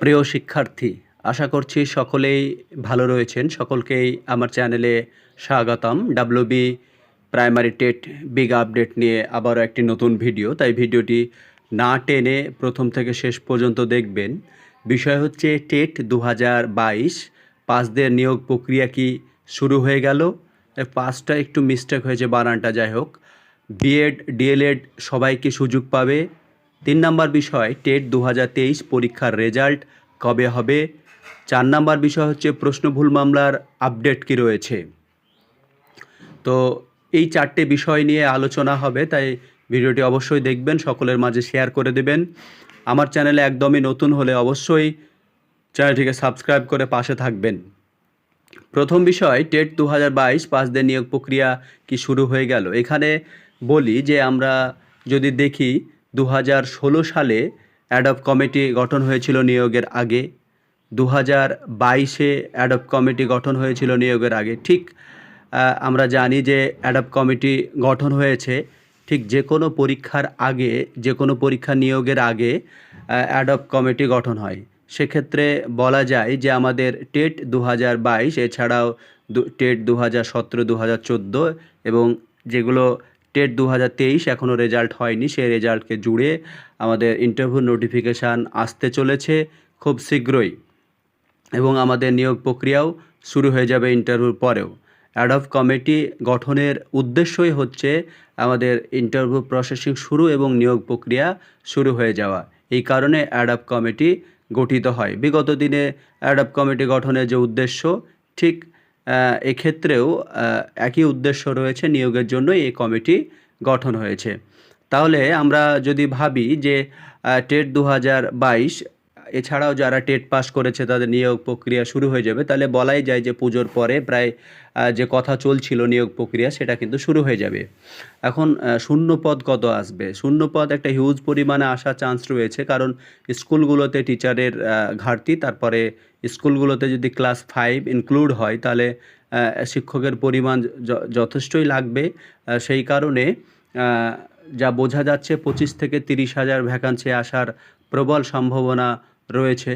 প্রিয় শিক্ষার্থী, আশা করছি সকলেই ভালো রয়েছেন। সকলকেই আমার চ্যানেলে স্বাগতম। WB primary TET big update নিয়ে আবারও একটি নতুন ভিডিও। তাই ভিডিওটি না টেনে প্রথম থেকে শেষ পর্যন্ত দেখবেন। বিষয় হচ্ছে টেট 2022 পাসদের নিয়োগ প্রক্রিয়া কি শুরু হয়ে গেল? পাসটা একটু মিস্টেক হয়েছে, বানানটা যাই হোক। বিএড ডিএলএড সবাই কি সুযোগ পাবে? 3 নাম্বার বিষয় টেট 2023 পরীক্ষার রেজাল্ট কবে হবে? 4 নাম্বার বিষয় হচ্ছে প্রশ্ন ভুল মামলার আপডেট কি রয়েছে? তো এই 4টে বিষয় নিয়ে আলোচনা হবে, তাই ভিডিওটি অবশ্যই দেখবেন, সকলের মাঝে শেয়ার করে দেবেন। আমার চ্যানেলে একদমই নতুন হলে অবশ্যই চ্যানেলটিকে সাবস্ক্রাইব করে পাশে থাকবেন। প্রথম বিষয় টেট 2022 পাসদের নিয়োগ প্রক্রিয়া কি শুরু হয়ে গেল? এখানে বলি যে আমরা যদি দেখি 2016 সালে অ্যাডপ কমিটি গঠন হয়েছিল নিয়োগের আগে। 2022-এ অ্যাডপ কমিটি গঠন হয়েছিল নিয়োগের আগে। ঠিক আমরা জানি যে অ্যাডপ কমিটি গঠন হয়েছে ঠিক যে কোনো পরীক্ষার আগে, যে কোনো পরীক্ষা নিয়োগের আগে অ্যাডপ কমিটি গঠন হয়। সেক্ষেত্রে বলা যায় যে আমাদের টেট 2022 এছাড়াও টেট 2017, 2014 এবং যেগুলো টেট 2023 এখনও রেজাল্ট হয়নি, সেই রেজাল্টকে জুড়ে আমাদের ইন্টারভিউ নোটিফিকেশান আসতে চলেছে খুব শীঘ্রই, এবং আমাদের নিয়োগ প্রক্রিয়াও শুরু হয়ে যাবে ইন্টারভিউর পরেও। অ্যাডপ কমিটি গঠনের উদ্দেশ্যই হচ্ছে আমাদের ইন্টারভিউ প্রসেসিং শুরু এবং নিয়োগ প্রক্রিয়া শুরু হয়ে যাওয়া। এই কারণে অ্যাডপ কমিটি গঠিত হয়। বিগত দিনে অ্যাডপ কমিটি গঠনের যে উদ্দেশ্য, ঠিক এক্ষেত্রেও একই উদ্দেশ্য রয়েছে, নিয়োগের জন্যই এই কমিটি গঠন হয়েছে। তাহলে আমরা যদি ভাবি যে টেট 2022 এছাড়াও যারা টেট পাস করেছে তাদের নিয়োগ প্রক্রিয়া শুরু হয়ে যাবে, তাহলে বলাই যায় যে পুজোর পরে প্রায় যে কথা চলছিল নিয়োগ প্রক্রিয়া, সেটা কিন্তু শুরু হয়ে যাবে। এখন শূন্য পদ কত আসবে? শূন্য পদ একটা হিউজ পরিমাণে আসার চান্স রয়েছে, কারণ স্কুলগুলোতে টিচারের ঘাটতি। তারপরে স্কুলগুলোতে যদি ক্লাস 5 ইনক্লুড হয় তাহলে শিক্ষকের পরিমাণ যথেষ্টই লাগবে। সেই কারণে যা বোঝা যাচ্ছে 25 থেকে 30 হাজার ভ্যাকান্সি আসার প্রবল সম্ভাবনা রয়েছে।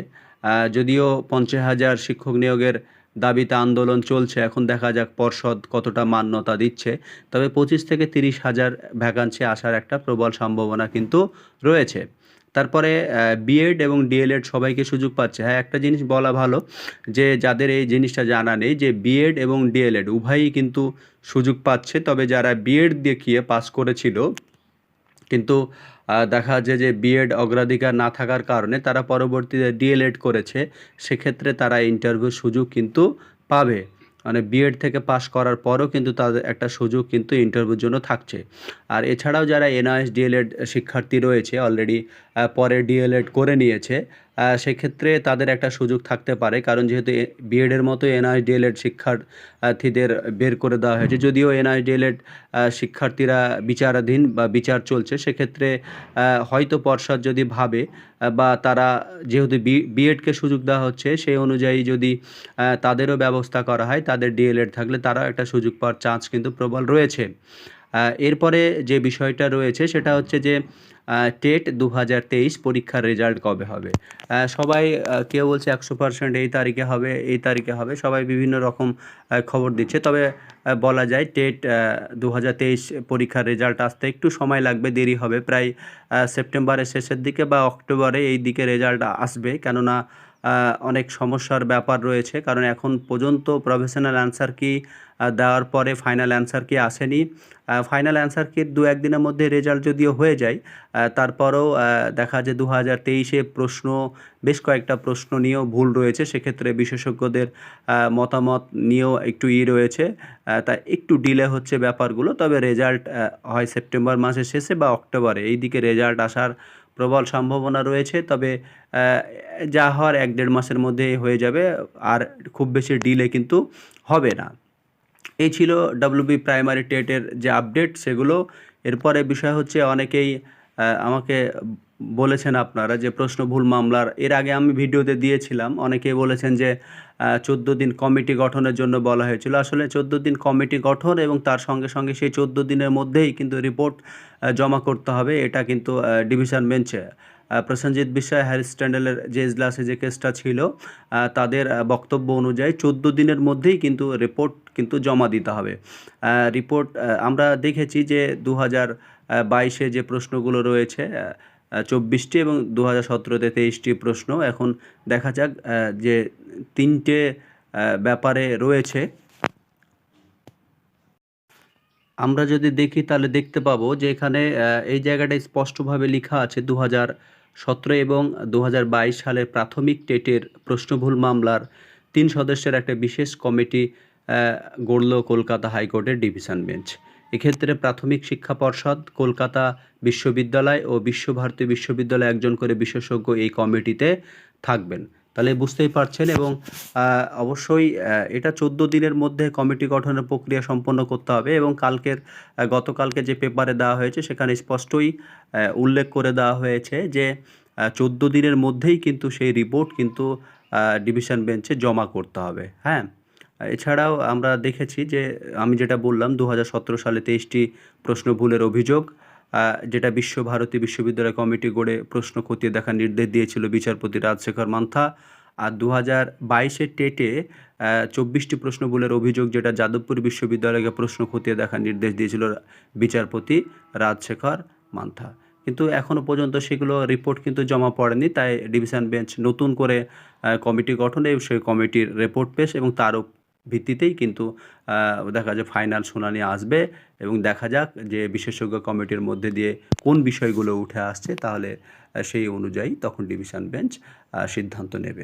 যদিও 50,000 শিক্ষক নিয়োগের দাবিতে আন্দোলন চলছে, এখন দেখা যাক পর্ষদ কতটা মান্যতা দিচ্ছে। তবে 25 থেকে 30 হাজার ভ্যাকান্সি আসার একটা প্রবল সম্ভাবনা কিন্তু রয়েছে। তারপরে বিএড এবং ডিএলএড সবাইকে সুযোগ পাচ্ছে। হ্যাঁ, একটা জিনিস বলা ভালো যে যাদের এই জিনিসটা জানা নেই, যে বিএড এবং ডিএলএড উভয়ই কিন্তু সুযোগ পাচ্ছে। তবে যারা বিএড দেখিয়ে পাস করেছিল কিন্তু দেখা যায় যে বিএড অগ্রাধিকার না থাকার কারণে তারা পরবর্তীতে ডিএলএড করেছে, সেক্ষেত্রে তারা ইন্টারভিউ সুযোগ কিন্তু পাবে। মানে বিএড থেকে পাশ করার পরও কিন্তু তাদের একটা সুযোগ কিন্তু ইন্টারভিউর জন্য থাকছে। আর এছাড়াও যারা এনআইএস ডিএলএড শিক্ষার্থী রয়েছে, অলরেডি পরে ডিএলএড করে নিয়েছে, সেক্ষেত্রে তাদের একটা সুযোগ থাকতে পারে, কারণ যেহেতু বিএডের মতো এনআইএস ডিএলএড শিক্ষার্থীদের বের করে দেওয়া হয়েছে। যদিও এনআইএস ডিএলএড শিক্ষার্থীরা বিচারাধীন বা বিচার চলছে, সেক্ষেত্রে হয়তো পর্ষদ যদি ভাবে বা তারা যেহেতু বিএডকে সুযোগ দেওয়া হচ্ছে, সেই অনুযায়ী যদি তাদেরও ব্যবস্থা করা হয়, তাদের ডিএলএড থাকলে তারাও একটা সুযোগ পাওয়ার চান্স কিন্তু প্রবল রয়েছে। এরপরে যে বিষয়টা রয়েছে সেটা হচ্ছে যে টেট 2023 পরীক্ষার রেজাল্ট কবে হবে? সবাই কেউ বলছে 100% এই তারিখে হবে, এই তারিখে হবে, সবাই বিভিন্ন রকম খবর দিচ্ছে। তবে বলা যায় টেট 2023 পরীক্ষার রেজাল্ট আসতে একটু সময় লাগবে, দেরি হবে, প্রায় সেপ্টেম্বরের শেষের দিকে বা অক্টোবরে এই দিকে রেজাল্ট আসবে। কেননা অনেক সমস্যার ব্যাপার রয়েছে, কারণ এখন পর্যন্ত প্রফেশনাল অ্যান্সার কি দেওয়ার পরে ফাইনাল অ্যান্সার কি আসেনি। ফাইনাল অ্যান্সার কি 2-1 দিনের মধ্যে রেজাল্ট যদিও হয়ে যায়, তারপরেও দেখা যায় 2023-এ প্রশ্ন, বেশ কয়েকটা প্রশ্ন নিয়েও ভুল রয়েছে। সেক্ষেত্রে বিশেষজ্ঞদের মতামত নিয়েও একটু রয়েছে, তাই একটু ডিলে হচ্ছে ব্যাপারগুলো। তবে রেজাল্ট হয় সেপ্টেম্বর মাসের শেষে বা অক্টোবরে, এই দিকে রেজাল্ট আসার প্রবল সম্ভাবনা রয়েছে। তবে যা হওয়ার 1-1.5 মাসের মধ্যেই হয়ে যাবে, আর খুব বেশি ডিলে কিন্তু হবে না। এই ছিল ডাব্লিউবি প্রাইমারি টেটের যে আপডেট সেগুলো। এরপরে বিষয় হচ্ছে অনেকেই আমাকে বলেছেন আপনারা যে প্রশ্ন ভুল মামলার, এর আগে আমি ভিডিওতে দিয়েছিলাম, অনেকেই বলেছেন যে 14 দিন কমিটি গঠনের জন্য বলা হয়েছিল। আসলে 14 দিন কমিটি গঠন এবং তার সঙ্গে সঙ্গে সেই 14 দিনের মধ্যেই কিন্তু রিপোর্ট জমা করতে হবে, এটা কিন্তু ডিভিশন বেঞ্চে প্রসেনজিৎ বিশ্বাস, হ্যারিস স্ট্যান্ডেলের যে এজলাসে যে কেসটা ছিল, তাদের বক্তব্য অনুযায়ী 14 দিনের মধ্যেই কিন্তু রিপোর্ট কিন্তু জমা দিতে হবে। রিপোর্ট আমরা দেখেছি যে 2022-এ যে প্রশ্নগুলো রয়েছে 24টি এবং 2017-তে 23টি প্রশ্ন। এখন দেখা যাক যে 3টে ব্যাপারে রয়েছে। আমরা যদি দেখি তাহলে দেখতে পাবো যে এখানে এই জায়গাটায় স্পষ্টভাবে লেখা আছে 2017 এবং 2022 সালের প্রাথমিক টেটের প্রশ্নভুল মামলার 3 সদস্যের একটা বিশেষ কমিটি গড়ল কলকাতা হাইকোর্টের ডিভিশন বেঞ্চ। এক্ষেত্রে প্রাথমিক শিক্ষা পর্ষদ, কলকাতা বিশ্ববিদ্যালয় ও বিশ্বভারতী বিশ্ববিদ্যালয় একজন করে বিশেষজ্ঞ এই কমিটিতে থাকবেন। তাহলে বুঝতেই পারছেন, এবং অবশ্যই এটা 14 দিনের মধ্যে কমিটি গঠনের প্রক্রিয়া সম্পন্ন করতে হবে, এবং গতকালকে যে পেপারে দেওয়া হয়েছে সেখানে স্পষ্টই উল্লেখ করে দেওয়া হয়েছে যে 14 দিনের মধ্যেই কিন্তু সেই রিপোর্ট কিন্তু ডিভিশন বেঞ্চে জমা করতে হবে। হ্যাঁ, এছাড়াও আমরা দেখেছি যে আমি যেটা বললাম 2017 সালে 23টি প্রশ্ন ভুলের অভিযোগ, যেটা বিশ্বভারতী বিশ্ববিদ্যালয় কমিটি গড়ে প্রশ্ন খতিয়ে দেখার নির্দেশ দিয়েছিল বিচারপতি রাজশেখর মান্থা। আর 2022-এর টেটে 24টি প্রশ্ন ভুলের অভিযোগ, যেটা যাদবপুর বিশ্ববিদ্যালয়কে প্রশ্ন খতিয়ে দেখার নির্দেশ দিয়েছিল বিচারপতি রাজশেখর মান্থা। কিন্তু এখনও পর্যন্ত সেগুলো রিপোর্ট কিন্তু জমা পড়েনি, তাই ডিভিশন বেঞ্চ নতুন করে কমিটি গঠন এবং সেই কমিটির রিপোর্ট পেশ এবং তার ভিত্তিতেই কিন্তু দেখা যায় ফাইনাল শুনানি আসবে, এবং দেখা যাক যে বিশেষজ্ঞ কমিটির মধ্যে দিয়ে কোন বিষয়গুলো উঠে আসছে, তাহলে সেই অনুযায়ী তখন ডিভিশন বেঞ্চ সিদ্ধান্ত নেবে।